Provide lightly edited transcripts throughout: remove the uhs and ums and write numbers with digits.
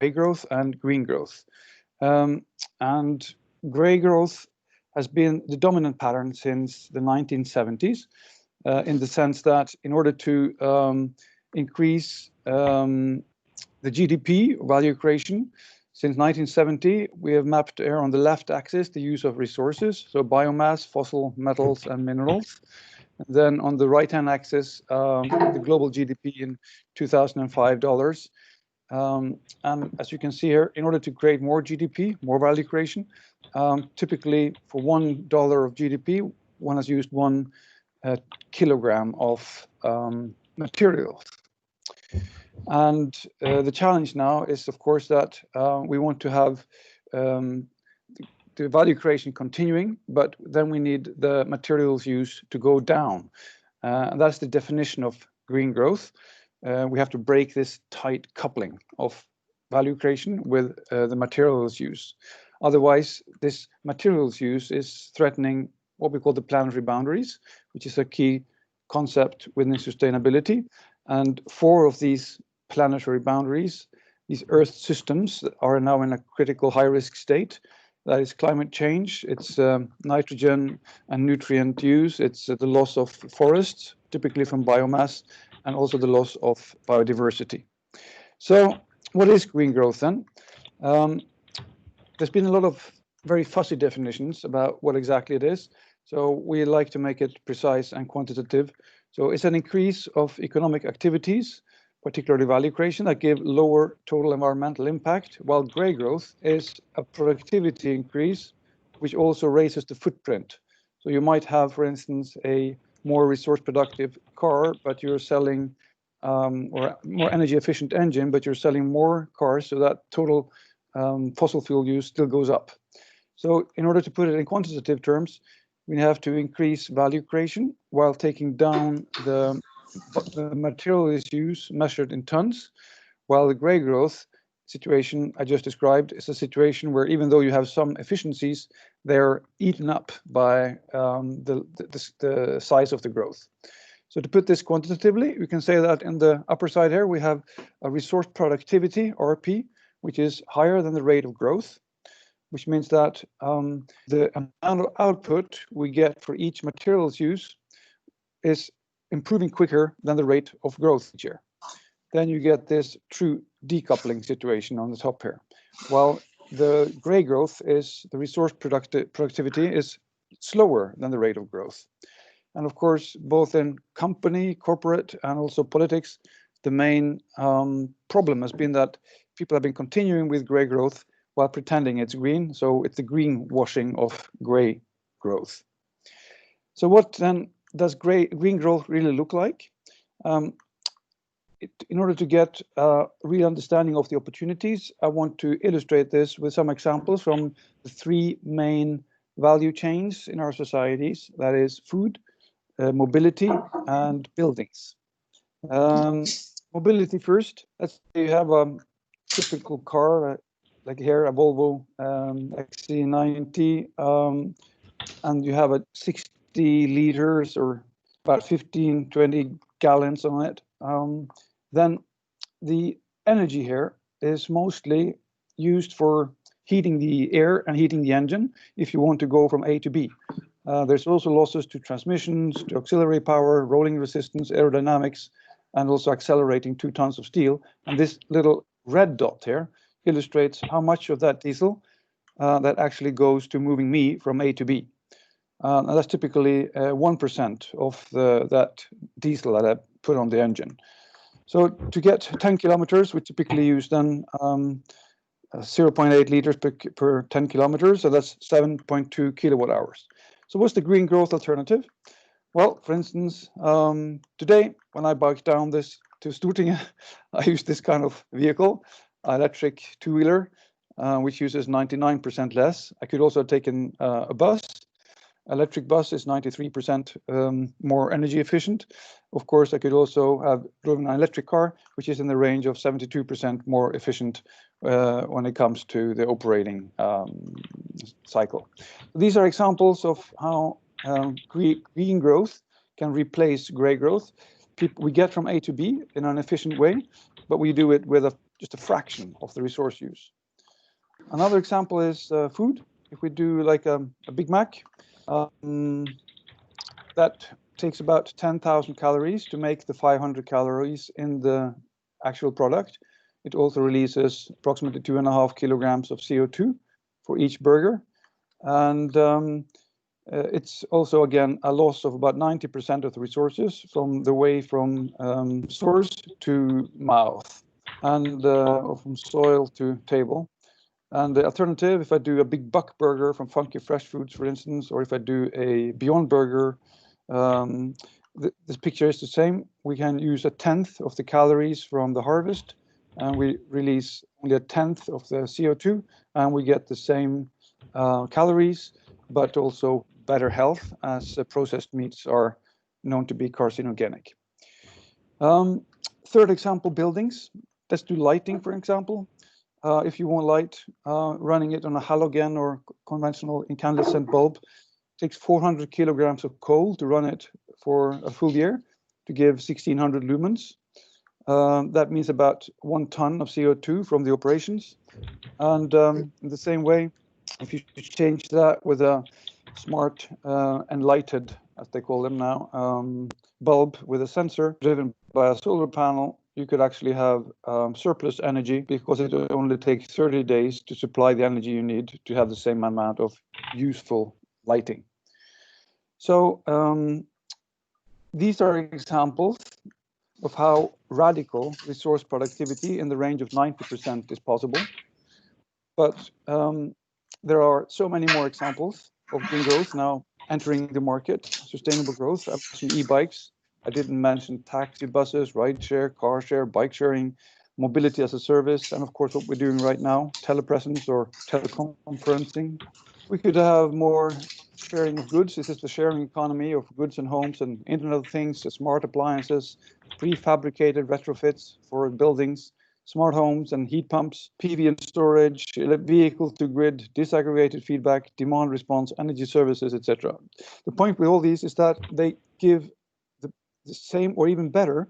grey growth and green growth. And grey growth has been the dominant pattern since the 1970s, in the sense that in order to increase the GDP, value creation, since 1970, we have mapped here on the left axis the use of resources, so biomass, fossil metals, and minerals. And then on the right-hand axis, the global GDP in 2005 dollars. And as you can see here, in order to create more GDP, more value creation, typically for $1 of GDP, one has used 1 kilogram of materials. And the challenge now is, of course, that we want to have the value creation continuing, but then we need the materials use to go down. And that's the definition of green growth. We have to break this tight coupling of value creation with the materials use. Otherwise, this materials use is threatening what we call the planetary boundaries, which is a key concept within sustainability. And 4 of these planetary boundaries, these Earth systems, are now in a critical high-risk state. That is climate change, it's nitrogen and nutrient use, it's the loss of forests, typically from biomass, and also the loss of biodiversity. So what is green growth then? There's been a lot of very fussy definitions about what exactly it is. So we like to make it precise and quantitative. So it's an increase of economic activities, particularly value creation, that give lower total environmental impact, while grey growth is a productivity increase, which also raises the footprint. So you might have, for instance, a more resource productive car, but you're selling, or more energy efficient engine, but you're selling more cars, so that total fossil fuel use still goes up. So in order to put it in quantitative terms, we have to increase value creation while taking down the materials use measured in tons, while the grey growth situation I just described is a situation where even though you have some efficiencies, they're eaten up by the size of the growth. So to put this quantitatively, we can say that in the upper side here, we have a resource productivity, RP, which is higher than the rate of growth, which means that the amount of output we get for each materials use is improving quicker than the rate of growth each year. Then you get this true decoupling situation on the top here. While the grey growth is the resource productivity is slower than the rate of growth. And of course, both in company, corporate, and also politics, the main problem has been that people have been continuing with grey growth while pretending it's green. So it's the greenwashing of grey growth. So what then does green growth really look like? In order to get a real understanding of the opportunities, I want to illustrate this with some examples from the 3 main value chains in our societies, that is food, mobility, and buildings. Mobility first. Let's say you have a typical car, like here, a Volvo XC90, and you have a 60 liters or about 15-20 gallons on it. Then the energy here is mostly used for heating the air and heating the engine if you want to go from A to B. There's also losses to transmissions, to auxiliary power, rolling resistance, aerodynamics, and also accelerating 2 tons of steel. And this little red dot here illustrates how much of that diesel that actually goes to moving me from A to B. And that's typically 1% of that diesel that I put on the engine. So to get 10 kilometers, we typically use then 0.8 liters per 10 kilometers, so that's 7.2 kilowatt hours. So what's the green growth alternative? Well, for instance, today when I bike down this to Storting, I use this kind of vehicle, electric 2-wheeler, which uses 99% less. I could also have taken a bus. Electric bus is 93% more energy efficient. Of course, I could also have driven an electric car, which is in the range of 72% more efficient when it comes to the operating cycle. These are examples of how green growth can replace grey growth. We get from A to B in an efficient way, but we do it with a just a fraction of the resource use. Another example is food. If we do like a Big Mac, that takes about 10,000 calories to make the 500 calories in the actual product. It also releases approximately 2.5 kilograms of CO2 for each burger. And it's also, again, a loss of about 90% of the resources from the way from source to mouth and or from soil to table. And the alternative, if I do a big buck burger from Funky Fresh Foods, for instance, or if I do a Beyond Burger, this picture is the same. We can use 1/10 of the calories from the harvest, and we release only 1/10 of the CO2, and we get the same calories, but also better health, as processed meats are known to be carcinogenic. Third example, buildings. Let's do lighting, for example. If you want light, running it on a halogen or conventional incandescent bulb takes 400 kilograms of coal to run it for a full year to give 1600 lumens. That means about 1 ton of CO2 from the operations. And in the same way, if you change that with a smart and lighted, as they call them now, bulb with a sensor driven by a solar panel, you could actually have surplus energy, because it only takes 30 days to supply the energy you need to have the same amount of useful lighting. So these are examples of how radical resource productivity in the range of 90% is possible. But there are so many more examples of green growth now entering the market. Sustainable growth, I've mentioned e-bikes. I didn't mention taxi buses, rideshare, car share, bike sharing, mobility as a service, and of course what we're doing right now, telepresence or teleconferencing. We could have more sharing of goods. This is the sharing economy of goods and homes and Internet of Things, smart appliances, prefabricated retrofits for buildings, smart homes and heat pumps, PV and storage, vehicle to grid, disaggregated feedback, demand response, energy services, etc. The point with all these is that they give the same or even better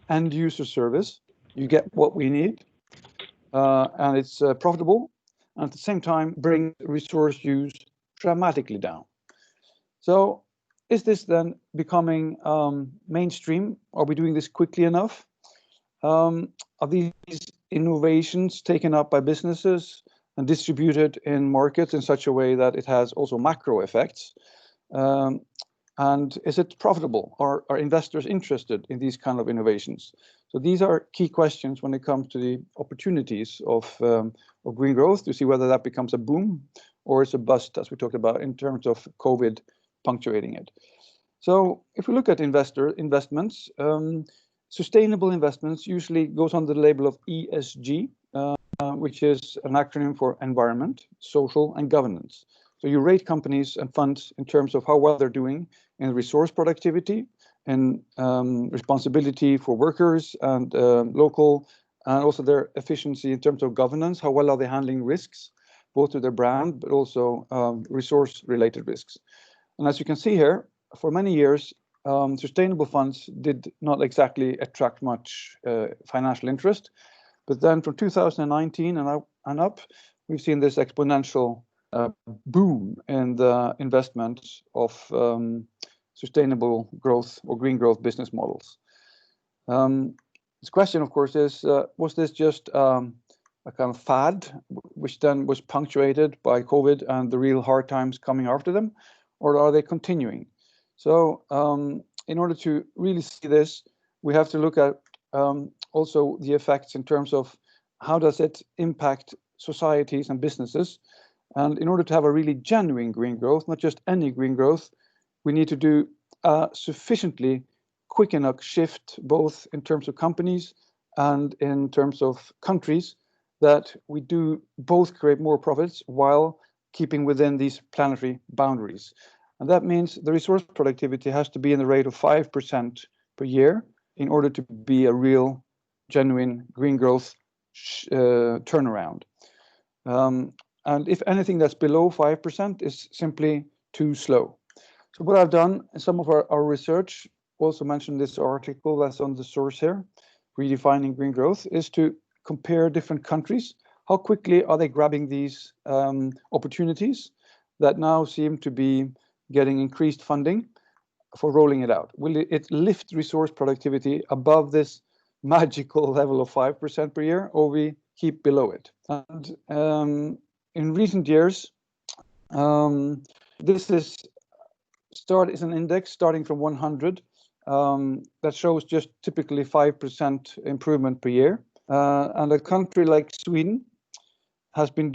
end user service. You get what we need, and it's profitable, and at the same time bring resource use dramatically down. So is this then becoming mainstream? Are we doing this quickly enough? Are these innovations taken up by businesses and distributed in markets in such a way that it has also macro effects? And is it profitable? Are investors interested in these kind of innovations? So these are key questions when it comes to the opportunities of green growth, to see whether that becomes a boom or it's a bust, as we talked about, in terms of COVID punctuating it. So if we look at investments, sustainable investments usually goes under the label of ESG, which is an acronym for environment, social, and governance. So you rate companies and funds in terms of how well they're doing in resource productivity and responsibility for workers and local, and also their efficiency in terms of governance. How well are they handling risks, both to their brand, but also resource-related risks. And as you can see here, for many years, sustainable funds did not exactly attract much financial interest. But then from 2019 and up, we've seen this exponential boom in the investment of sustainable growth or green growth business models. This question, of course, is, was this just a kind of fad, which then was punctuated by COVID and the real hard times coming after them, or are they continuing? So in order to really see this, we have to look at also the effects in terms of how does it impact societies and businesses. And in order to have a really genuine green growth, not just any green growth, we need to do a sufficiently quick enough shift, both in terms of companies and in terms of countries, that we do both create more profits while keeping within these planetary boundaries. And that means the resource productivity has to be in the rate of 5% per year in order to be a real, genuine green growth turnaround. And if anything that's below 5% is simply too slow. So what I've done in some of our research, also mentioned this article that's on the source here, Redefining Green Growth, is to compare different countries. How quickly are they grabbing these opportunities that now seem to be getting increased funding for rolling it out? Will it lift resource productivity above this magical level of 5% per year, or we keep below it? And in recent years, this is an index starting from 100 that shows just typically 5% improvement per year. And a country like Sweden has been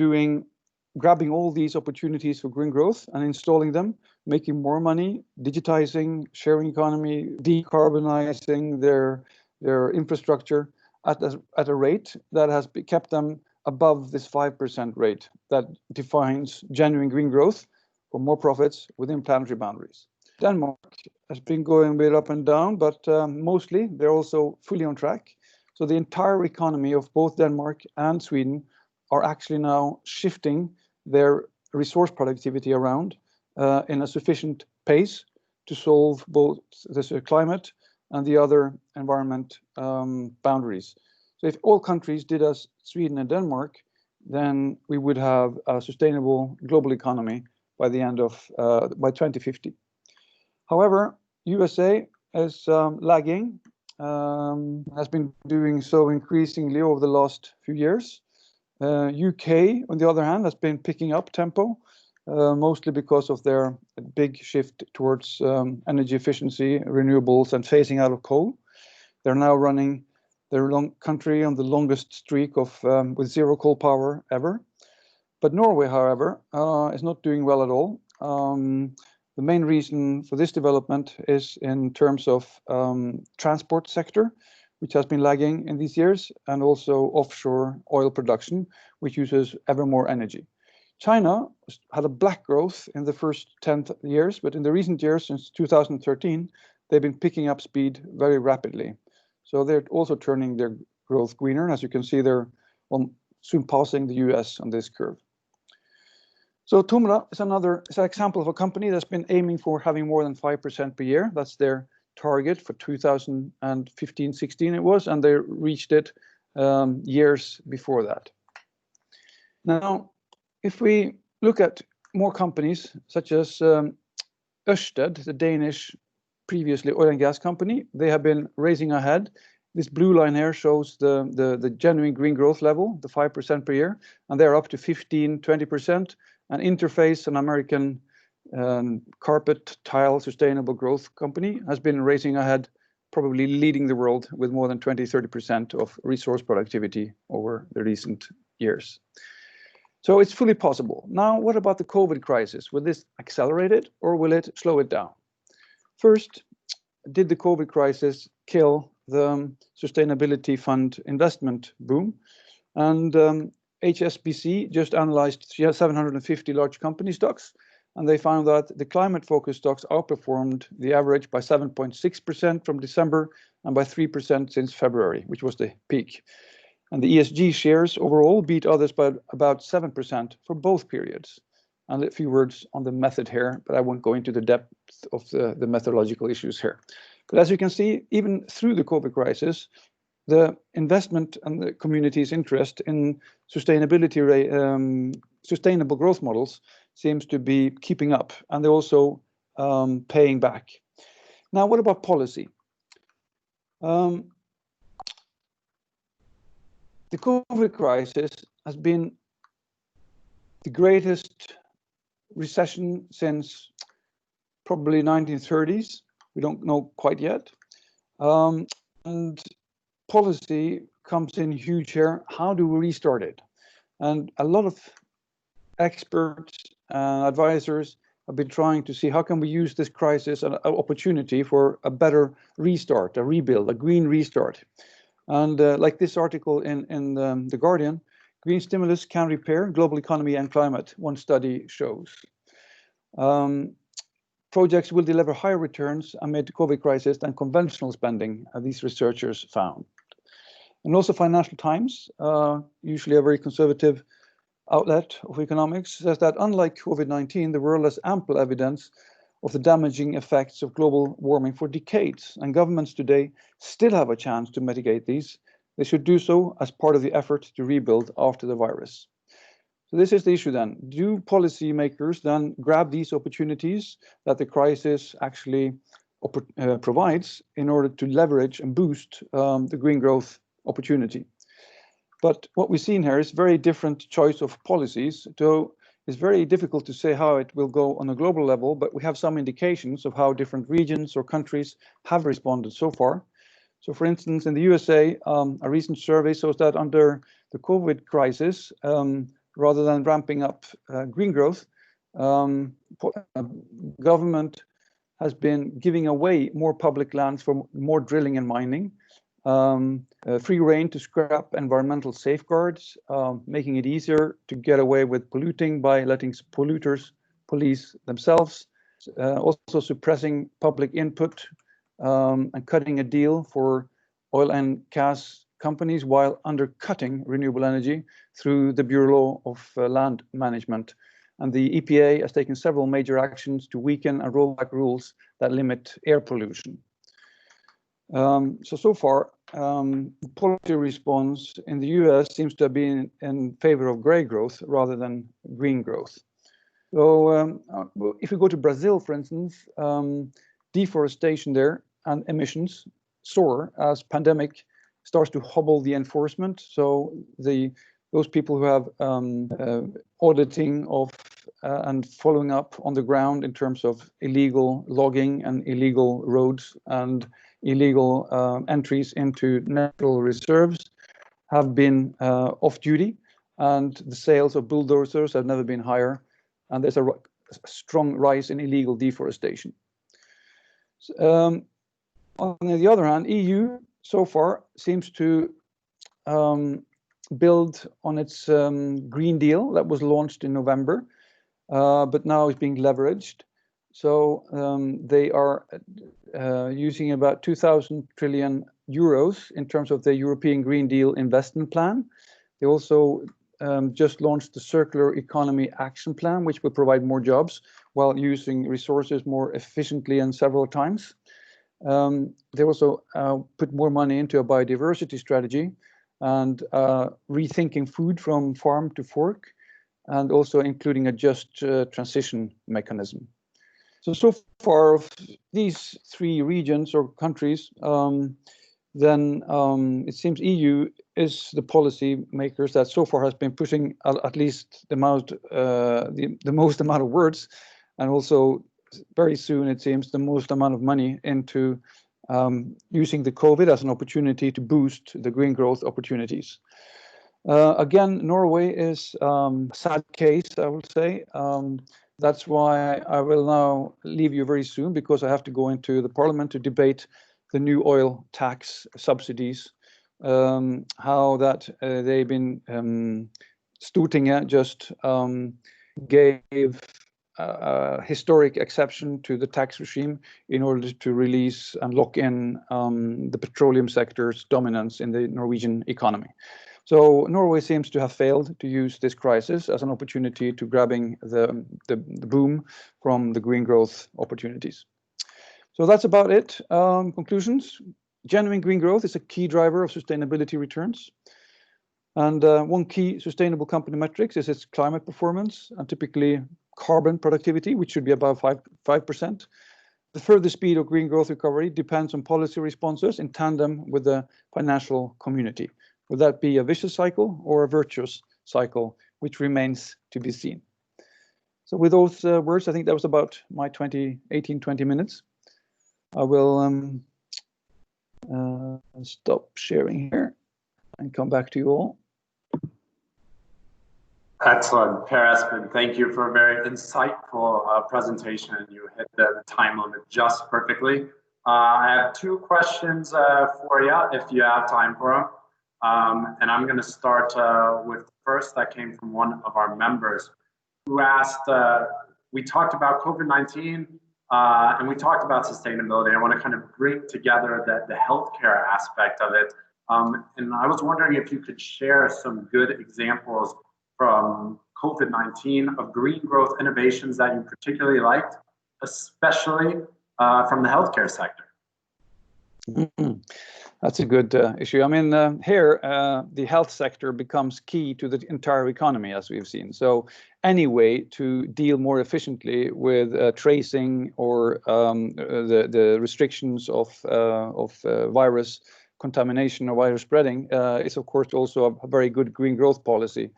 grabbing all these opportunities for green growth and installing them, making more money, digitizing, sharing economy, decarbonizing their infrastructure at a rate that has kept them above this 5% rate that defines genuine green growth for more profits within planetary boundaries. Denmark has been going a bit up and down, but mostly they're also fully on track. So the entire economy of both Denmark and Sweden are actually now shifting their resource productivity around in a sufficient pace to solve both the climate and the other environment boundaries. So if all countries did as Sweden and Denmark, then we would have a sustainable global economy by the end of by 2050. However, USA is lagging, has been doing so increasingly over the last few years. UK, on the other hand, has been picking up tempo, mostly because of their big shift towards energy efficiency, renewables, and phasing out of coal. They're now running their country on the longest streak of with zero coal power ever. But Norway, however, is not doing well at all. The main reason for this development is in terms of transport sector, which has been lagging in these years, and also offshore oil production, which uses ever more energy. China had a black growth in the first 10 years, but in the recent years, since 2013, they've been picking up speed very rapidly. So they're also turning their growth greener. As you can see, they're soon passing the US on this curve. So TOMRA is an example of a company that's been aiming for having more than 5% per year. That's their target for 2015-16 it was, and they reached it years before that. Now, if we look at more companies, such as Ørsted, the Danish previously oil and gas company, they have been raising ahead. This blue line here shows the genuine green growth level, the 5% per year, and they're up to 15-20%. And Interface, an American carpet tile sustainable growth company, has been racing ahead, probably leading the world with more than 20-30% of resource productivity over the recent years. So it's fully possible. Now, what about the COVID crisis? Will this accelerate it or will it slow it down? First, did the COVID crisis kill the sustainability fund investment boom? And HSBC just analyzed 750 large company stocks, and they found that the climate-focused stocks outperformed the average by 7.6% from December and by 3% since February, which was the peak. And the ESG shares overall beat others by about 7% for both periods. And a few words on the method here, but I won't go into the depth of the methodological issues here. But as you can see, even through the COVID crisis, the investment and the community's interest in sustainability, sustainable growth models seems to be keeping up, and they're also paying back. Now, what about policy? The COVID crisis has been the greatest recession since probably 1930s. We don't know quite yet. And policy comes in huge here. How do we restart it? And a lot of experts and advisors have been trying to see how can we use this crisis as an opportunity for a better restart, a rebuild, a green restart. And like this article in The Guardian, green stimulus can repair global economy and climate, one study shows. Projects will deliver higher returns amid the COVID crisis than conventional spending, these researchers found. And also Financial Times, usually a very conservative outlet of economics, says that unlike COVID-19, the world has ample evidence of the damaging effects of global warming for decades, and governments today still have a chance to mitigate these they should do so as part of the effort to rebuild after the virus. So this is the issue then. Do policymakers then grab these opportunities that the crisis actually provides in order to leverage and boost the green growth opportunity? But what we've seen here is very different choice of policies. So it's very difficult to say how it will go on a global level, but we have some indications of how different regions or countries have responded so far. So for instance, in the USA, a recent survey shows that under the COVID crisis, rather than ramping up green growth, government has been giving away more public lands for more drilling and mining, free rein to scrap environmental safeguards, making it easier to get away with polluting by letting polluters police themselves, also suppressing public input and cutting a deal for oil and gas companies while undercutting renewable energy through the Bureau of Land Management. And the EPA has taken several major actions to weaken and roll back rules that limit air pollution. So far, policy response in the US seems to have been in favor of gray growth rather than green growth. So if we go to Brazil, for instance, deforestation there and emissions soar as pandemic starts to hobble the enforcement. So those people who have auditing of and following up on the ground in terms of illegal logging and illegal roads and illegal entries into natural reserves have been off duty, and the sales of bulldozers have never been higher, and there's a strong rise in illegal deforestation. On the other hand, EU so far seems to build on its Green Deal that was launched in November, but now is being leveraged. So they are using about 2,000 trillion euros in terms of the European Green Deal investment plan. They also just launched the Circular Economy Action Plan, which will provide more jobs while using resources more efficiently and several times. They also put more money into a biodiversity strategy and rethinking food from farm to fork, and also including a just transition mechanism. So far of these three regions or countries, then it seems EU is the policy makers that so far has been pushing at least the most amount of words, and also very soon it seems the most amount of money into using the COVID as an opportunity to boost the green growth opportunities. Again, Norway is a sad case, I would say. That's why I will now leave you very soon, because I have to go into the parliament to debate the new oil tax subsidies, how that they've been Storting just gave a historic exception to the tax regime in order to release and lock in the petroleum sector's dominance in the Norwegian economy. So Norway seems to have failed to use this crisis as an opportunity to grabbing the boom from the green growth opportunities. So that's about it. Conclusions. Genuine green growth is a key driver of sustainability returns. And one key sustainable company metrics is its climate performance, and typically carbon productivity, which should be above 5%. The further speed of green growth recovery depends on policy responses in tandem with the financial community. Would that be a vicious cycle or a virtuous cycle, which remains to be seen? So with those words, I think that was about my 20 minutes. I will stop sharing here and come back to you all. Excellent, Espen. Thank you for a very insightful presentation. You hit the time limit just perfectly. I have two questions for you, if you have time for them. And I'm going to start with the first that came from one of our members who asked, we talked about COVID-19 and we talked about sustainability. I want to kind of bring together the healthcare aspect of it. And I was wondering if you could share some good examples from COVID-19 of green growth innovations that you particularly liked, especially from the healthcare sector. That's a good issue. I mean, here, the health sector becomes key to the entire economy, as we've seen. So any way to deal more efficiently with tracing or the restrictions of virus contamination or virus spreading is, of course, also a very good green growth policy.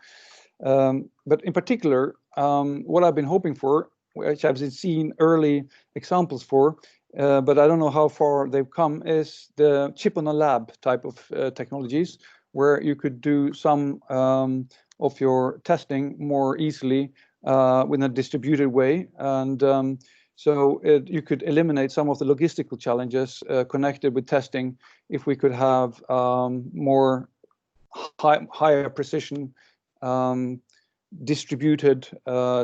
But in particular, what I've been hoping for, which I've seen early examples for, but I don't know how far they've come, is the chip on a lab type of technologies, where you could do some of your testing more easily in a distributed way. And so you could eliminate some of the logistical challenges connected with testing if we could have more higher precision distributed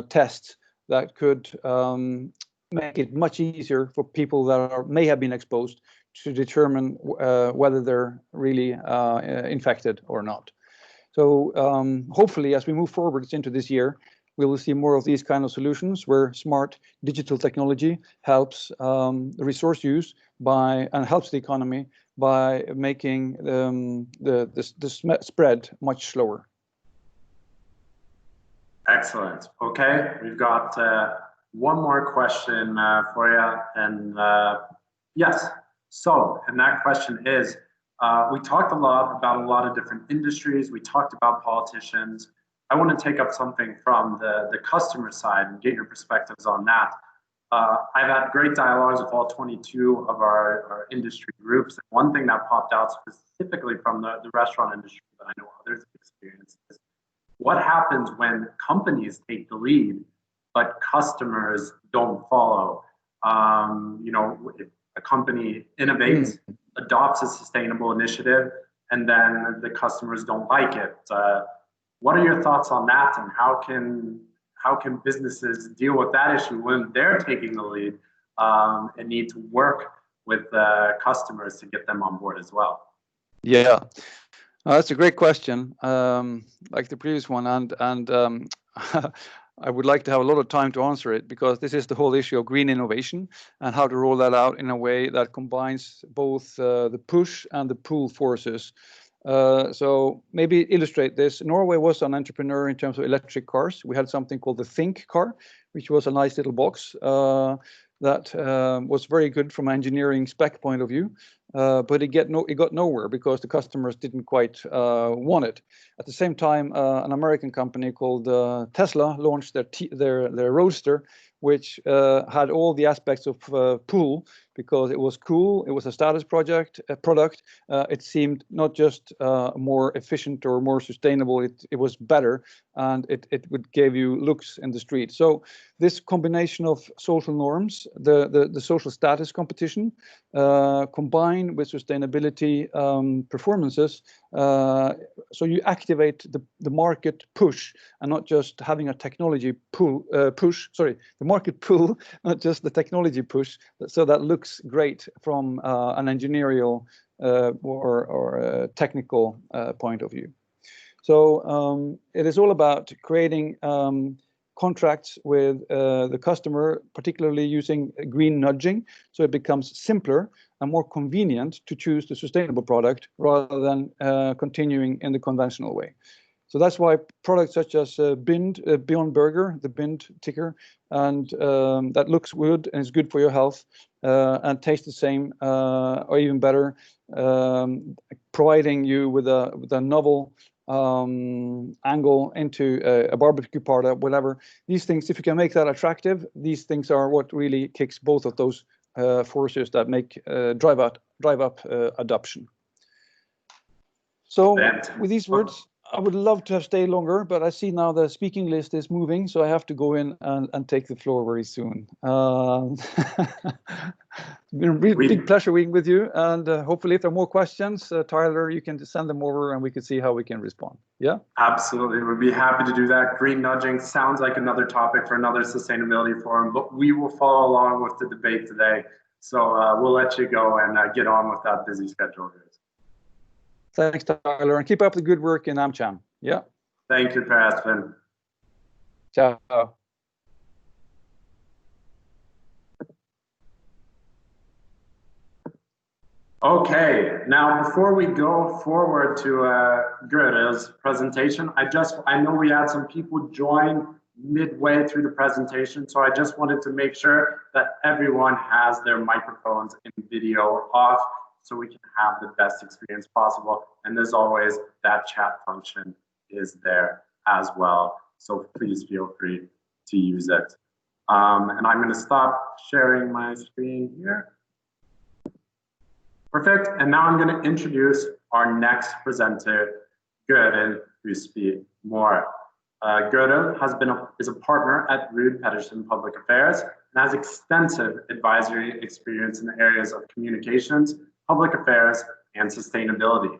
tests that could make it much easier for people that may have been exposed to determine whether they're really infected or not. So hopefully, as we move forward into this year, we will see more of these kind of solutions where smart digital technology helps resource use and helps the economy by making the spread much slower. Excellent. Okay, we've got one more question for you, and yes. So, and that question is, we talked a lot about a lot of different industries. We talked about politicians. I want to take up something from the customer side and get your perspectives on that. I've had great dialogues with all 22 of our industry groups. And one thing that popped out specifically from the restaurant industry that I know others have experienced is what happens when companies take the lead, but customers don't follow. You know, if a company innovates, adopts a sustainable initiative, and then the customers don't like it. What are your thoughts on that, and how can businesses deal with that issue when they're taking the lead and need to work with customers to get them on board as well? Yeah, that's a great question, like the previous one, and I would like to have a lot of time to answer it, because this is the whole issue of green innovation and how to roll that out in a way that combines both the push and the pull forces. So maybe illustrate this. Norway was an entrepreneur in terms of electric cars. We had something called the Think car, which was a nice little box that was very good from an engineering spec point of view. But it got nowhere because the customers didn't quite want it. At the same time, an American company called Tesla launched their Roadster, which had all the aspects of pull, because it was cool, it was a status product. It seemed not just more efficient or more sustainable, it was better, and it would give you looks in the street. So this combination of social norms, the social status competition, combined with sustainability performances, so you activate the market push and not just having a technology push, the market pull, not just the technology push, so that looks great from an engineering or technical point of view. So it is all about creating contracts with the customer, particularly using green nudging, so it becomes simpler and more convenient to choose the sustainable product rather than continuing in the conventional way. So that's why products such as Beyond Burger, the Bind ticker, and that looks good and is good for your health and tastes the same or even better, providing you with a novel angle into a barbecue part, whatever. These things, if you can make that attractive, these things are what really kicks both of those forces that make drive up adoption. So with these words, I would love to have stayed longer, but I see now the speaking list is moving, so I have to go in and take the floor very soon. It's been a really big pleasure being with you, and hopefully if there are more questions, Tyler, you can send them over and we can see how we can respond. Yeah? Absolutely, we'd be happy to do that. Green nudging sounds like another topic for another sustainability forum, but we will follow along with the debate today. So we'll let you go and get on with that busy schedule. Thanks, Tyler, and keep up the good work in AmCham. Yeah. Thank you, Espen. Ciao. Okay, now before we go forward to Gørill's presentation, I know we had some people join midway through the presentation, so I just wanted to make sure that everyone has their microphones and video off so we can have the best experience possible. And as always, that chat function is there as well, so please feel free to use it. And I'm going to stop sharing my screen here. Perfect, and now I'm going to introduce our next presenter, Gørill Husby Moore. Gørill is a partner at Pedersen Public Affairs and has extensive advisory experience in the areas of communications, public affairs, and sustainability.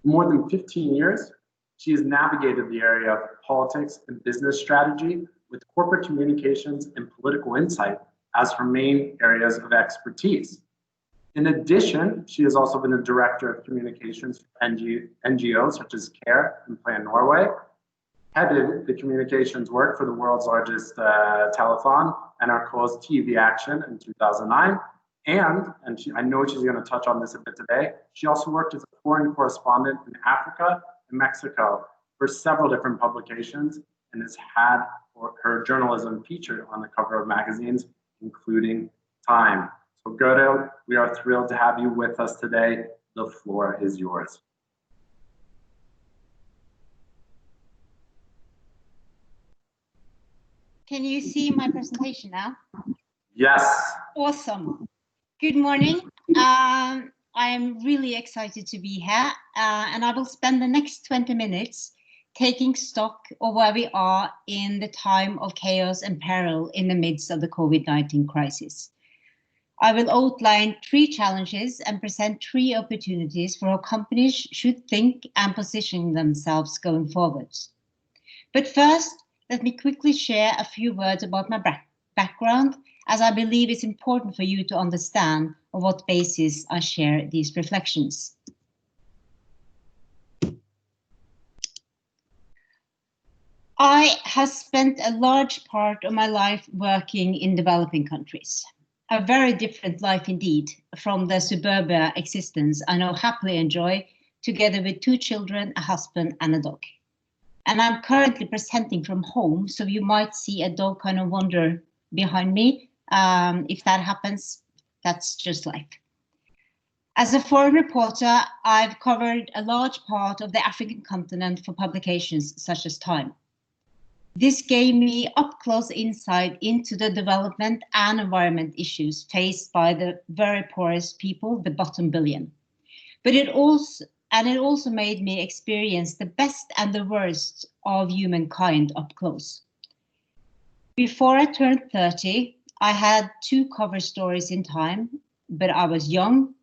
For more than 15 years, she has navigated the area of politics and business strategy with corporate communications and political insight as her main areas of expertise. In addition, she has also been the director of communications for NGOs such as CARE and Plan Norway, headed the communications work for the world's largest telethon, NRK's TV Action in 2009. And I know she's going to touch on this a bit today, she also worked as a foreign correspondent in Africa and Mexico for several different publications and has had her journalism featured on the cover of magazines, including Time. So Gørill, we are thrilled to have you with us today. The floor is yours. Can you see my presentation now? Yes. Awesome. Good morning. I am really excited to be here, and I will spend the next 20 minutes taking stock of where we are in the time of chaos and peril in the midst of the COVID-19 crisis. I will outline 3 challenges and present 3 opportunities for how companies should think and position themselves going forward. But first, let me quickly share a few words about my background, as I believe it's important for you to understand on what basis I share these reflections. I have spent a large part of my life working in developing countries. A very different life indeed from the suburbia existence I now happily enjoy together with 2 children, a husband and a dog. And I'm currently presenting from home, so you might see a dog kind of wander behind me. If that happens, that's just life. As a foreign reporter, I've covered a large part of the African continent for publications such as Time. This gave me up-close insight into the development and environment issues faced by the very poorest people, the bottom billion. But it also made me experience the best and the worst of humankind up close. Before I turned 30, I had 2 cover stories in Time, but I was young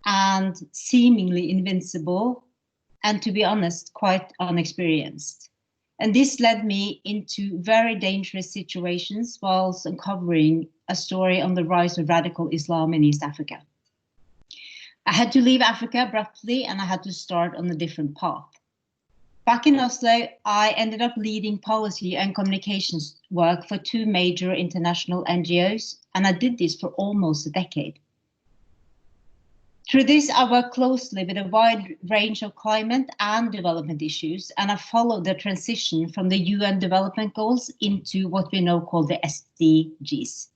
and seemingly invincible, and to be honest, quite unexperienced. And this led me into very dangerous situations whilst uncovering a story on the rise of radical Islam in East Africa. I had to leave Africa abruptly and I had to start on a different path. Back in Oslo, I ended up leading policy and communications work for 2 major international NGOs, and I did this for almost a decade. Through this, I worked closely with a wide range of climate and development issues, and I followed the transition from the UN Development Goals into what we now call the SDGs.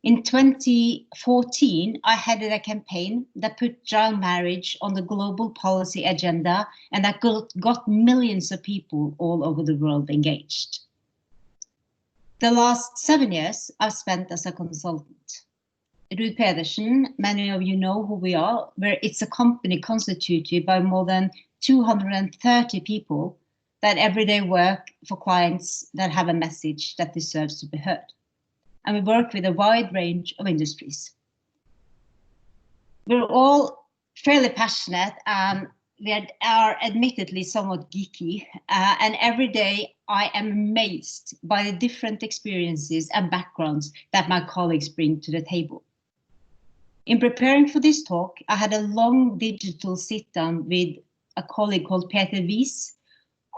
In 2014, I headed a campaign that put child marriage on the global policy agenda and that got millions of people all over the world engaged. The last 7 years I've spent as a consultant. Pedersen, many of you know who we are, where it's a company constituted by more than 230 people that every day work for clients that have a message that deserves to be heard. And we work with a wide range of industries. We're all fairly passionate and we are admittedly somewhat geeky. And every day I am amazed by the different experiences and backgrounds that my colleagues bring to the table. In preparing for this talk, I had a long digital sit-down with a colleague called Peter Wies,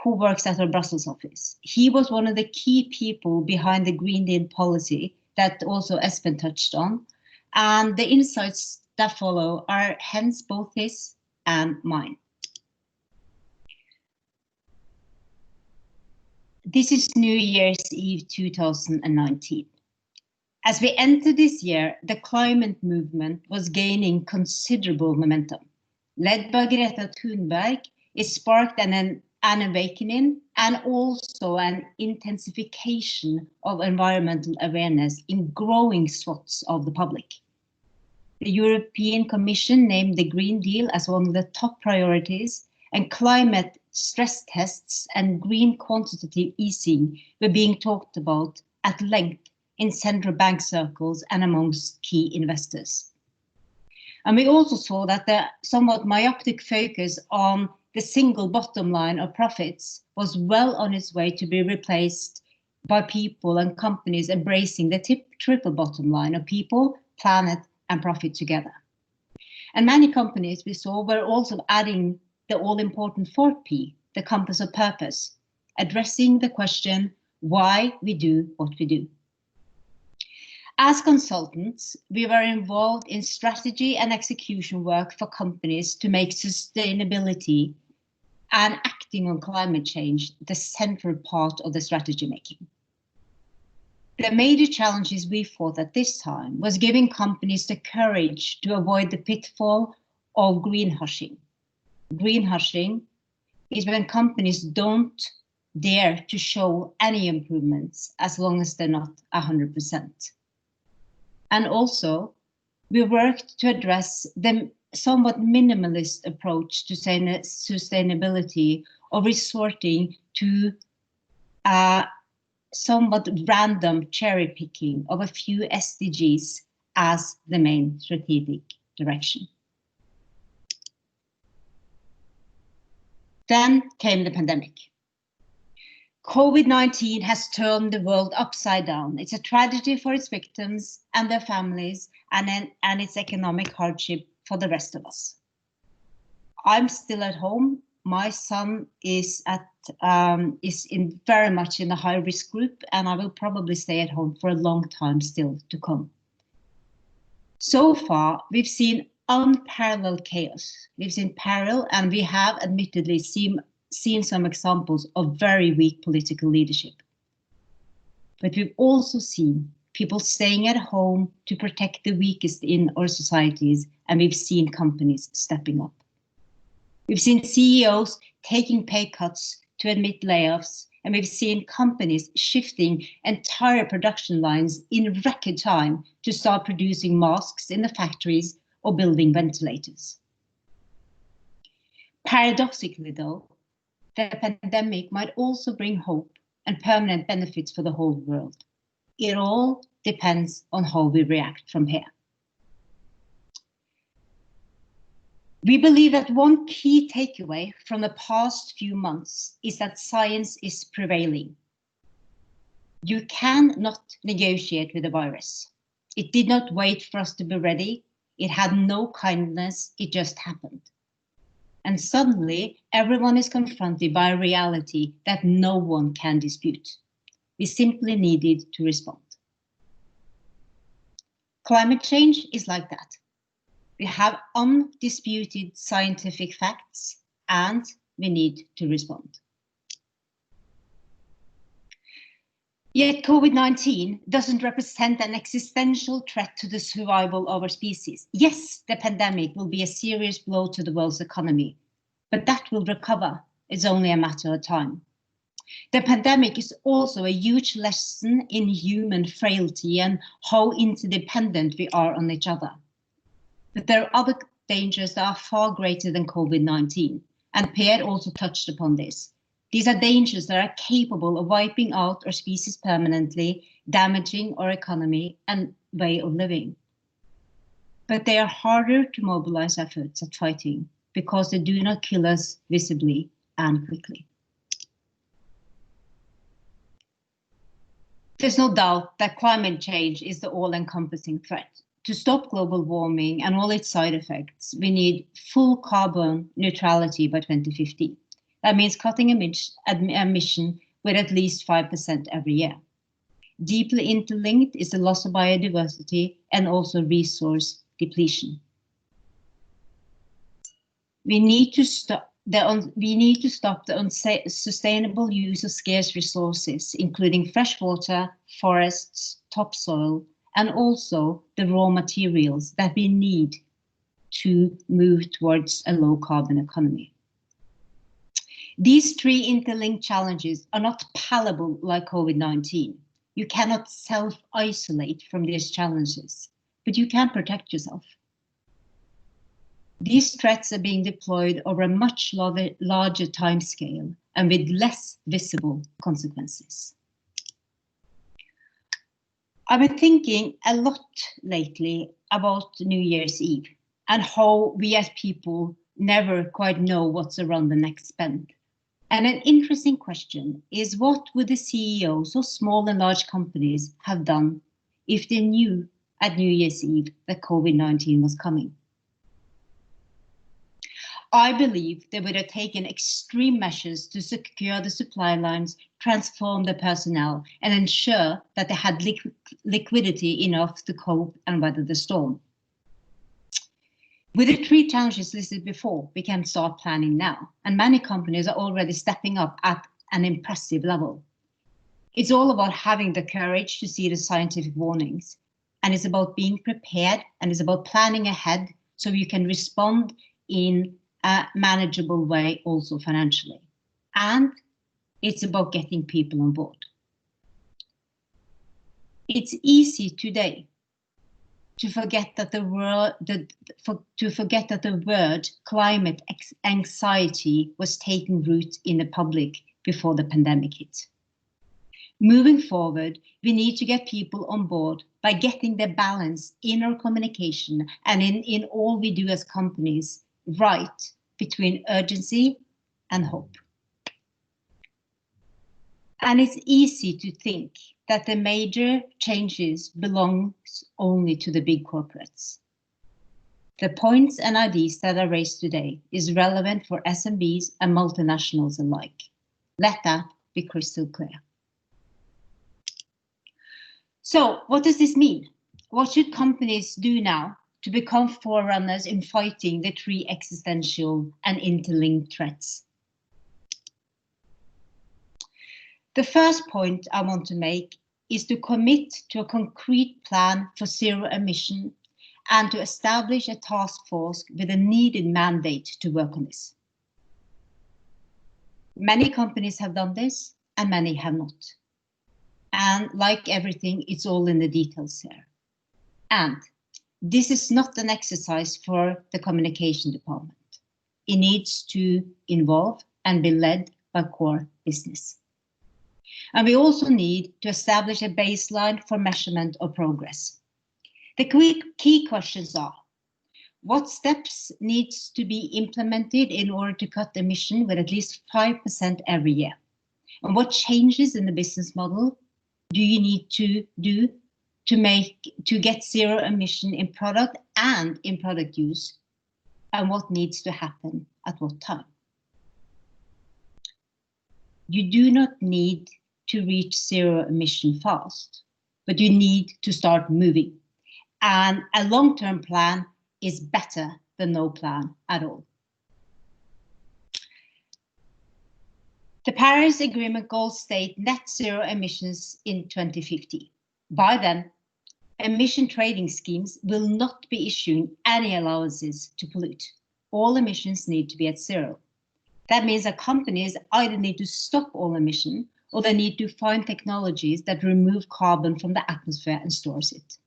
who works at our Brussels office. He was one of the key people behind the Green Deal policy that also Espen touched on. And the insights that follow are hence both his and mine. This is New Year's Eve 2019. As we enter this year, the climate movement was gaining considerable momentum. Led by Greta Thunberg, it sparked an awakening and also an intensification of environmental awareness in growing swaths of the public. The European Commission named the Green Deal as one of the top priorities, and climate stress tests and green quantitative easing were being talked about at length in central bank circles and amongst key investors. And we also saw that the somewhat myopic focus on the single bottom line of profits was well on its way to be replaced by people and companies embracing the triple bottom line of people, planet, and profit together. And many companies we saw were also adding the all-important fourth P, the compass of purpose, addressing the question why we do what we do. As consultants, we were involved in strategy and execution work for companies to make sustainability and acting on climate change the central part of the strategy making. The major challenges we fought at this time was giving companies the courage to avoid the pitfall of greenwashing. Greenwashing is when companies don't dare to show any improvements as long as they're not 100%. And also, we worked to address the somewhat minimalist approach to sustainability of resorting to somewhat random cherry picking of a few SDGs as the main strategic direction. Then came the pandemic. COVID-19 has turned the world upside down. It's a tragedy for its victims and their families, and its economic hardship for the rest of us. I'm still at home. My son is very much in the high-risk group, and I will probably stay at home for a long time still to come. So far, we've seen unparalleled chaos. We've seen peril, and we have admittedly seen some examples of very weak political leadership. But we've also seen people staying at home to protect the weakest in our societies, and we've seen companies stepping up. We've seen CEOs taking pay cuts to admit layoffs, and we've seen companies shifting entire production lines in record time to start producing masks in the factories or building ventilators. Paradoxically though, the pandemic might also bring hope and permanent benefits for the whole world. It all depends on how we react from here. We believe that one key takeaway from the past few months is that science is prevailing. You cannot negotiate with the virus. It did not wait for us to be ready. It had no kindness. It just happened. And suddenly, everyone is confronted by a reality that no one can dispute. We simply needed to respond. Climate change is like that. We have undisputed scientific facts, and we need to respond. Yet COVID-19 doesn't represent an existential threat to the survival of our species. Yes, the pandemic will be a serious blow to the world's economy, but that will recover. It's only a matter of time. The pandemic is also a huge lesson in human frailty and how interdependent we are on each other. But there are other dangers that are far greater than COVID-19, and Per also touched upon this. These are dangers that are capable of wiping out our species permanently, damaging our economy and way of living. But they are harder to mobilize efforts at fighting because they do not kill us visibly and quickly. There's no doubt that climate change is the all-encompassing threat. To stop global warming and all its side effects, we need full carbon neutrality by 2050. That means cutting emission with at least 5% every year. Deeply interlinked is the loss of biodiversity and also resource depletion. We need to stop the unsustainable use of scarce resources, including fresh water, forests, topsoil, and also the raw materials that we need to move towards a low carbon economy. These three interlinked challenges are not palatable like COVID-19. You cannot self-isolate from these challenges, but you can protect yourself. These threats are being deployed over a much larger timescale and with less visible consequences. I've been thinking a lot lately about New Year's Eve and how we as people never quite know what's around the next bend. And an interesting question is, what would the CEOs of small and large companies have done if they knew at New Year's Eve that COVID-19 was coming? I believe they would have taken extreme measures to secure the supply lines, transform the personnel, and ensure that they had liquidity enough to cope and weather the storm. With the three challenges listed before, we can start planning now, and many companies are already stepping up at an impressive level. It's all about having the courage to see the scientific warnings, and it's about being prepared, and it's about planning ahead so you can respond in a manageable way also financially. And it's about getting people on board. It's easy today to forget that the word climate anxiety was taking root in the public before the pandemic hit. Moving forward, we need to get people on board by getting the balance in our communication and in all we do as companies right between urgency and hope. And it's easy to think that the major changes belong only to the big corporates. The points and ideas that are raised today is relevant for SMBs and multinationals alike. Let that be crystal clear. So what does this mean? What should companies do now to become forerunners in fighting the three existential and interlinked threats? The first point I want to make is to commit to a concrete plan for zero emission and to establish a task force with a needed mandate to work on this. Many companies have done this and many have not. And like everything, it's all in the details here. And this is not an exercise for the communication department. It needs to involve and be led by core business. And we also need to establish a baseline for measurement of progress. The key questions are: what steps needs to be implemented in order to cut emission with at least 5% every year? And what changes in the business model do you need to do to get zero emission in product and in product use? And what needs to happen at what time? You do not need to reach zero emission fast, but you need to start moving. And a long-term plan is better than no plan at all. The Paris Agreement goals state net zero emissions in 2050. By then, emission trading schemes will not be issuing any allowances to pollute. All emissions need to be at zero. That means that companies either need to stop all emission or they need to find technologies that remove carbon from the atmosphere and stores it.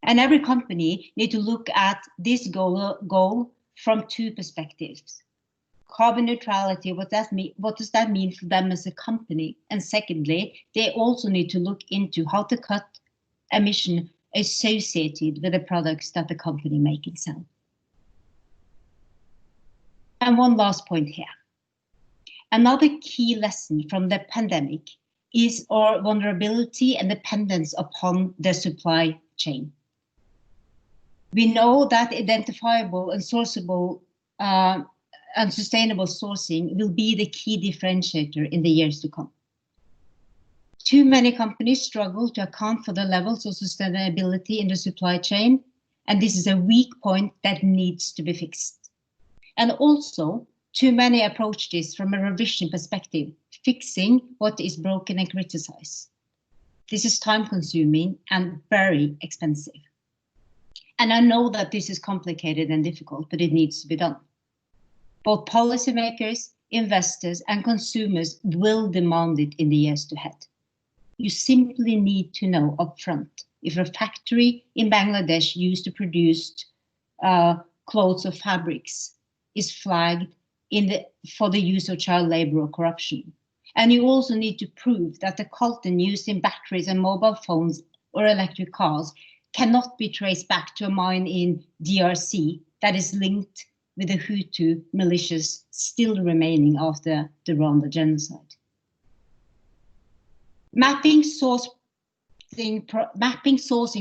And every company needs to look at this goal from two perspectives. Carbon neutrality, what does that mean for them as a company? And secondly, they also need to look into how to cut emission associated with the products that the company make and sell. And one last point here. Another key lesson from the pandemic is our vulnerability and dependence upon the supply chain. We know that identifiable and sourceable and sustainable sourcing will be the key differentiator in the years to come. Too many companies struggle to account for the levels of sustainability in the supply chain, and this is a weak point that needs to be fixed. And also, too many approach this from a revision perspective, fixing what is broken and criticize. This is time-consuming and very expensive. And I know that this is complicated and difficult, but it needs to be done. Both policymakers, investors, and consumers will demand it in the years ahead. You simply need to know upfront if a factory in Bangladesh used to produce clothes or fabrics is flagged for the use of child labor or corruption. And you also need to prove that the coltan used in batteries and mobile phones or electric cars cannot be traced back to a mine in DRC that is linked with the Hutu militias still remaining after the Rwanda genocide. Mapping sourcing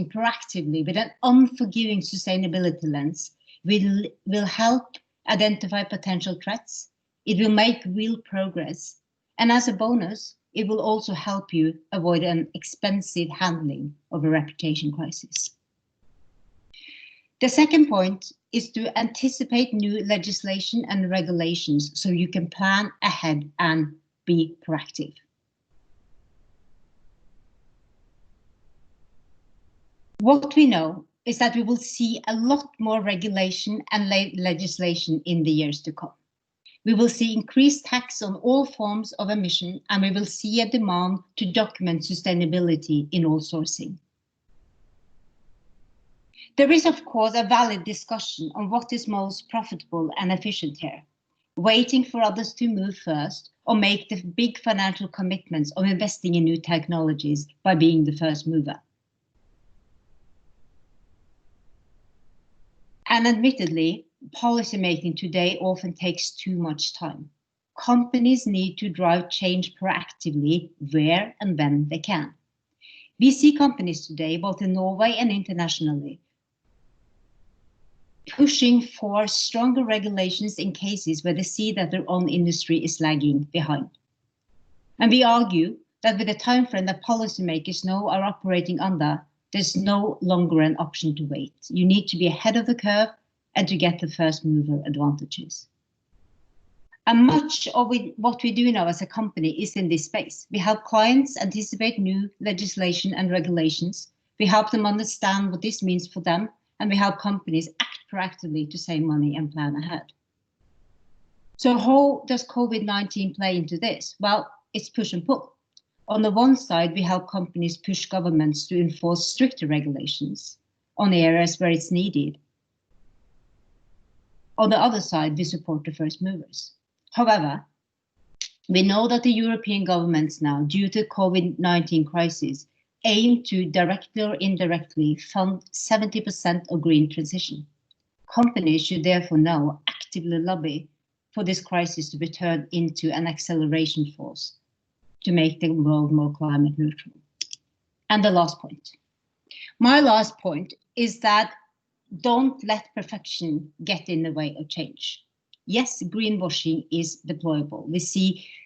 proactively with an unforgiving sustainability lens will help identify potential threats. It will make real progress. And as a bonus, it will also help you avoid an expensive handling of a reputation crisis. The second point is to anticipate new legislation and regulations so you can plan ahead and be proactive. What we know is that we will see a lot more regulation and legislation in the years to come. We will see increased tax on all forms of emission, and we will see a demand to document sustainability in all sourcing. There is, of course, a valid discussion on what is most profitable and efficient here, waiting for others to move first or make the big financial commitments of investing in new technologies by being the first mover. And admittedly, policymaking today often takes too much time. Companies need to drive change proactively where and when they can. We see companies today, both in Norway and internationally, pushing for stronger regulations in cases where they see that their own industry is lagging behind. And we argue that with the time frame that policymakers now are operating under, there's no longer an option to wait. You need to be ahead of the curve and to get the first mover advantages. And much of what we do now as a company is in this space. We help clients anticipate new legislation and regulations. We help them understand what this means for them, and we help companies act proactively to save money and plan ahead. So how does COVID-19 play into this? Well, it's push and pull. On the one side, we help companies push governments to enforce stricter regulations on areas where it's needed. On the other side, we support the first movers. However, we know that the European governments now, due to COVID-19 crisis, aim to directly or indirectly fund 70% of green transition. Companies should therefore now actively lobby for this crisis to be turned into an acceleration force to make the world more climate neutral. And the last point. My last point is that don't let perfection get in the way of change. Yes, greenwashing is deployable. We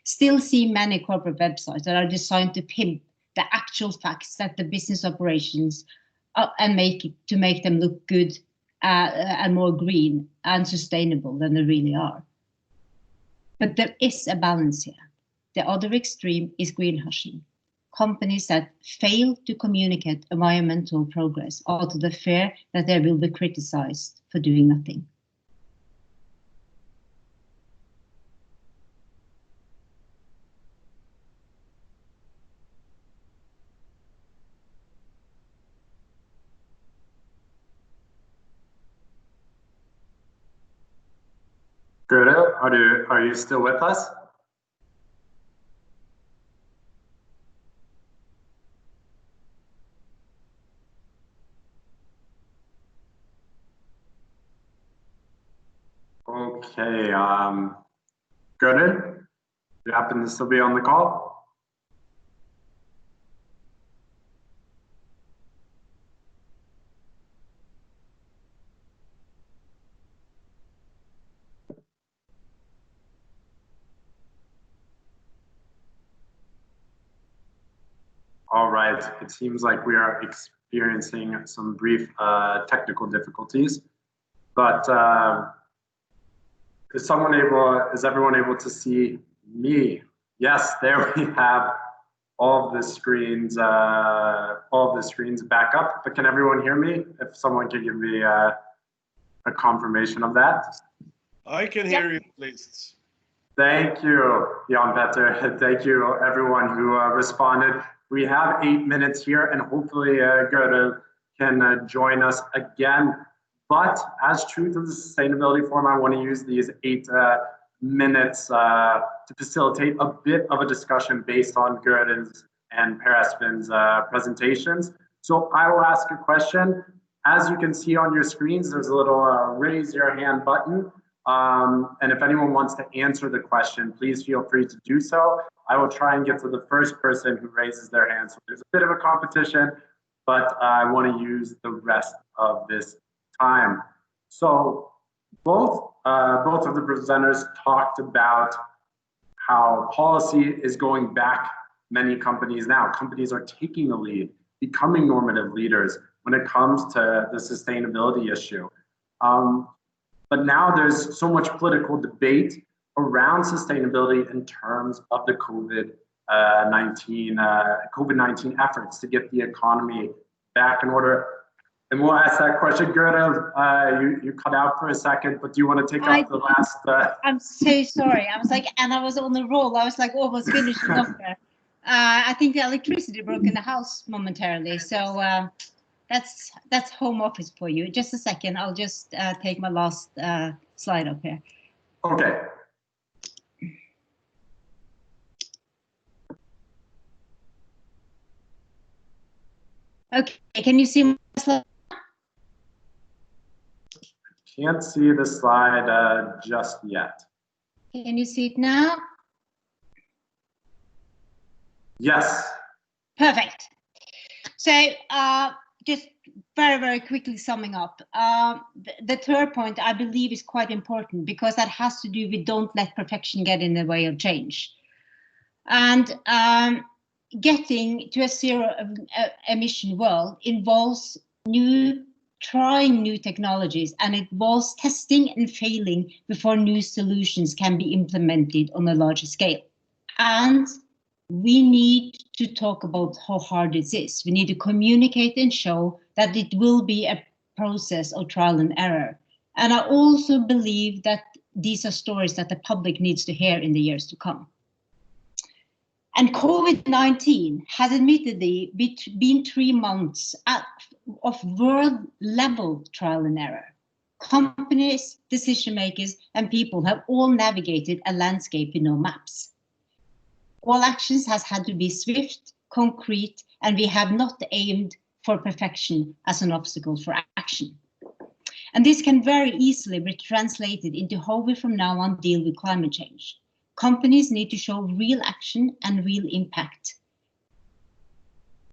still see many corporate websites that are designed to pimp the actual facts that the business operations and to make them look good and more green and sustainable than they really are. But there is a balance here. The other extreme is greenwashing. Companies that fail to communicate environmental progress out of the fear that they will be criticized for doing nothing. Gørill, are you still with us? Okay, Gørill, do you happen to still be on the call? All right, it seems like we are experiencing some brief technical difficulties, but Is everyone able to see me? Yes, there we have all of the screens back up. But can everyone hear me? If someone can give me a confirmation of that. I can hear you, please. Thank you, Jan Petter. Thank you, everyone who responded. We have 8 minutes here, and hopefully Gørill can join us again. But as truth of the Sustainability Forum, I want to use these 8 minutes to facilitate a bit of a discussion based on Gørill's and Per Espen's presentations. So I will ask a question. As you can see on your screens, there's a little raise your hand button. And if anyone wants to answer the question, please feel free to do so. I will try and get to the first person who raises their hand. So there's a bit of a competition, but I want to use the rest of this time. So both of the presenters talked about how policy is going back many companies now. Companies are taking the lead, becoming normative leaders when it comes to the sustainability issue. But now there's so much political debate around sustainability in terms of the COVID-19 efforts to get the economy back in order. And we'll ask that question. Gørill, you cut out for a second, but do you want to take up the last? I'm so sorry. I was like, and I was on the roll. I was like almost finishing off there. I think the electricity broke in the house momentarily. So that's home office for you. Just a second. I'll just take my last slide up here. Okay. Okay. Can you see my slide? Can't see the slide just yet. Can you see it now? Yes. Perfect. So just very, very quickly summing up, the third point I believe is quite important because that has to do with don't let perfection get in the way of change. And getting to a zero emission world involves trying new technologies, and it involves testing and failing before new solutions can be implemented on a larger scale. And we need to talk about how hard this is. We need to communicate and show that it will be a process of trial and error. And I also believe that these are stories that the public needs to hear in the years to come. And COVID-19 has admittedly been 3 months of world-level trial and error. Companies, decision makers, and people have all navigated a landscape with no maps. All actions has had to be swift, concrete, and we have not aimed for perfection as an obstacle for action. And this can very easily be translated into how we from now on deal with climate change. Companies need to show real action and real impact.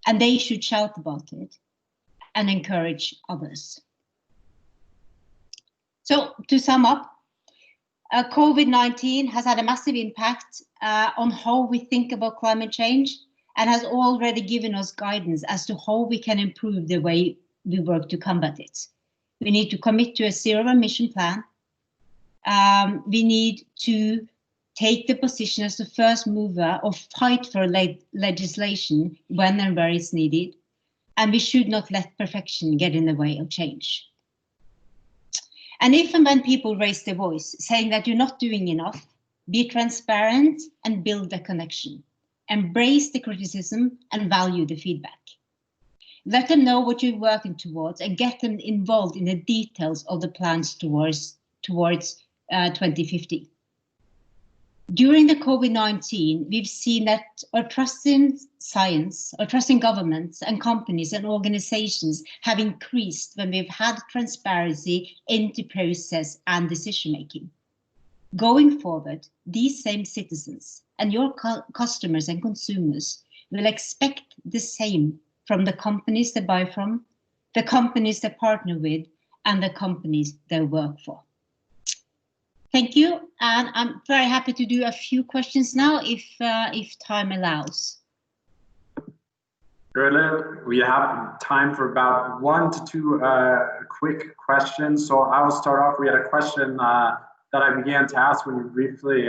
And they should shout about it and encourage others. So to sum up, COVID-19 has had a massive impact on how we think about climate change and has already given us guidance as to how we can improve the way we work to combat it. We need to commit to a zero emission plan. We need to take the position as the first mover or fight for legislation when and where it's needed. And we should not let perfection get in the way of change. And if and when people raise their voice saying that you're not doing enough, be transparent and build a connection. Embrace the criticism and value the feedback. Let them know what you're working towards and get them involved in the details of the plans towards 2050. During the COVID-19, we've seen that our trust in science, our trust in governments and companies and organizations have increased when we've had transparency into process and decision making. Going forward, these same citizens and your customers and consumers will expect the same from the companies they buy from, the companies they partner with, and the companies they work for. Thank you, and I'm very happy to do a few questions now if time allows. Gørill, we have time for about 1 to 2 quick questions. So I will start off. We had a question that I began to ask when you briefly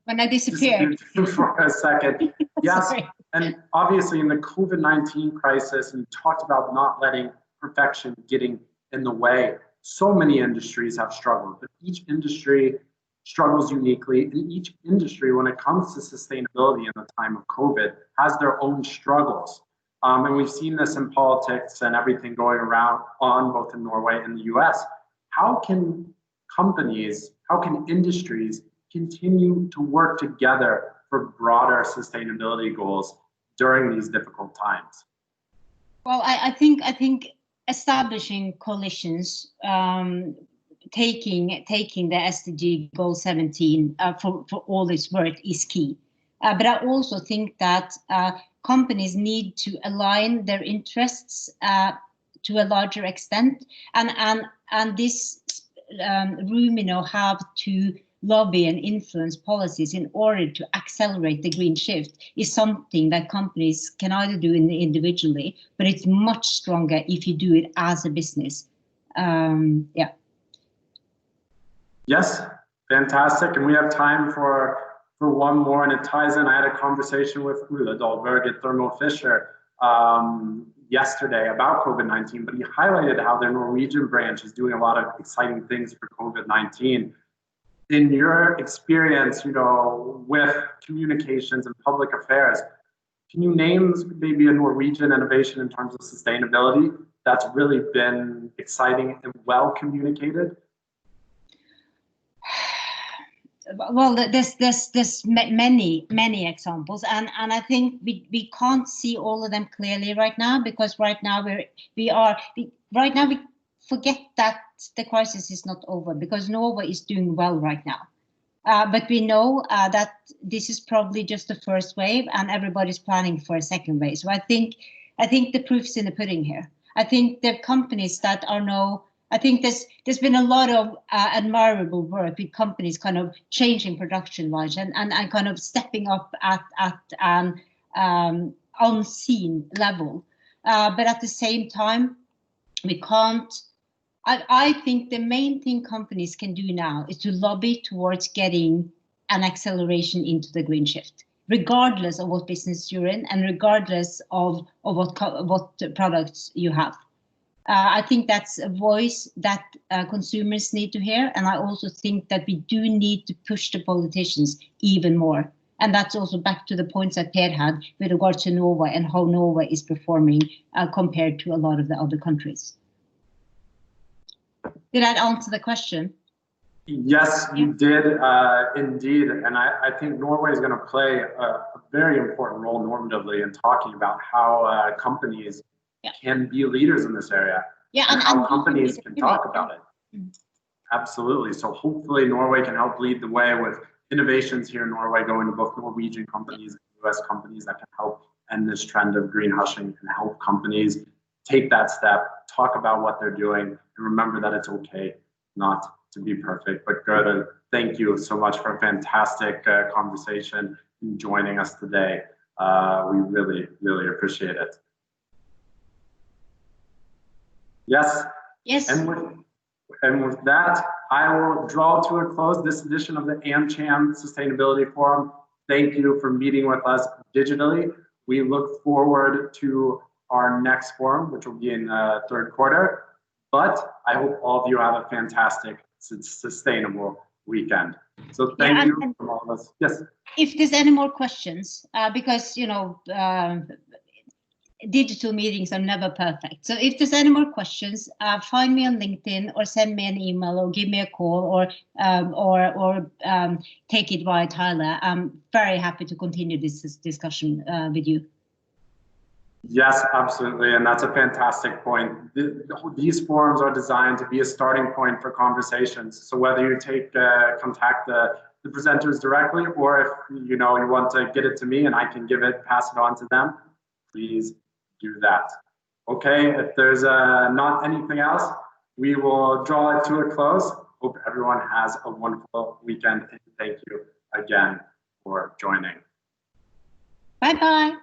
when I disappeared for a second. Yes, Sorry. and obviously in the COVID-19 crisis, and you talked about not letting perfection getting in the way. So many industries have struggled, but each industry struggles uniquely, and each industry, when it comes to sustainability in the time of COVID, has their own struggles. And we've seen this in politics and everything going around on both in Norway and the US. How can companies, how can industries continue to work together for broader sustainability goals during these difficult times? Well, I think establishing coalitions, taking the SDG goal 17 for all its worth is key. But I also think that companies need to align their interests to a larger extent, and this room, have to lobby and influence policies in order to accelerate the green shift is something that companies can either do individually, but it's much stronger if you do it as a business. Yeah. Yes, fantastic. And we have time for one more, and it ties in. I had a conversation with Ulla Dahlberg at Thermo Fisher yesterday about COVID-19, but he highlighted how their Norwegian branch is doing a lot of exciting things for COVID-19. In your experience, with communications and public affairs, can you name maybe a Norwegian innovation in terms of sustainability that's really been exciting and well communicated? Well, there's many examples, and I think we can't see all of them clearly right now, because right now we forget that the crisis is not over, because Norway is doing well right now. But we know that this is probably just the first wave, and everybody's planning for a second wave. So I think the proof's in the pudding here. I think the companies that are now, I think there's been a lot of admirable work with companies kind of changing production lines and kind of stepping up at an unseen level. But at the same time, we can't. I think the main thing companies can do now is to lobby towards getting an acceleration into the green shift, regardless of what business you're in and regardless of what products you have. I think that's a voice that consumers need to hear, and I also think that we do need to push the politicians even more. And that's also back to the points that Per had with regards to Norway and how Norway is performing compared to a lot of the other countries. Did that answer the question? Yes, you did indeed. And I think Norway is going to play a very important role normatively in talking about how companies can be leaders in this area, and how companies can talk about it. Absolutely. So hopefully Norway can help lead the way with innovations here in Norway, going to both Norwegian companies and US companies that can help end this trend of greenwashing and help companies take that step, talk about what they're doing, and remember that it's okay not to be perfect. But Gørill, thank you so much for a fantastic conversation and joining us today. We really, really appreciate it. Yes. Yes. And with that, I will draw to a close this edition of the AmCham Sustainability Forum. Thank you for meeting with us digitally. We look forward to our next forum, which will be in third quarter. But I hope all of you have a fantastic, sustainable weekend. So thank you from all of us. Yes. If there's any more questions, because digital meetings are never perfect. So if there's any more questions, find me on LinkedIn or send me an email or give me a call or take it via Tyler. I'm very happy to continue this discussion with you. Yes, absolutely. And that's a fantastic point. These forums are designed to be a starting point for conversations. So whether you contact the presenters directly, or if you want to get it to me and I can pass it on to them, please do that. Okay, if there's not anything else, we will draw it to a close. Hope everyone has a wonderful weekend, and thank you again for joining. Bye-bye.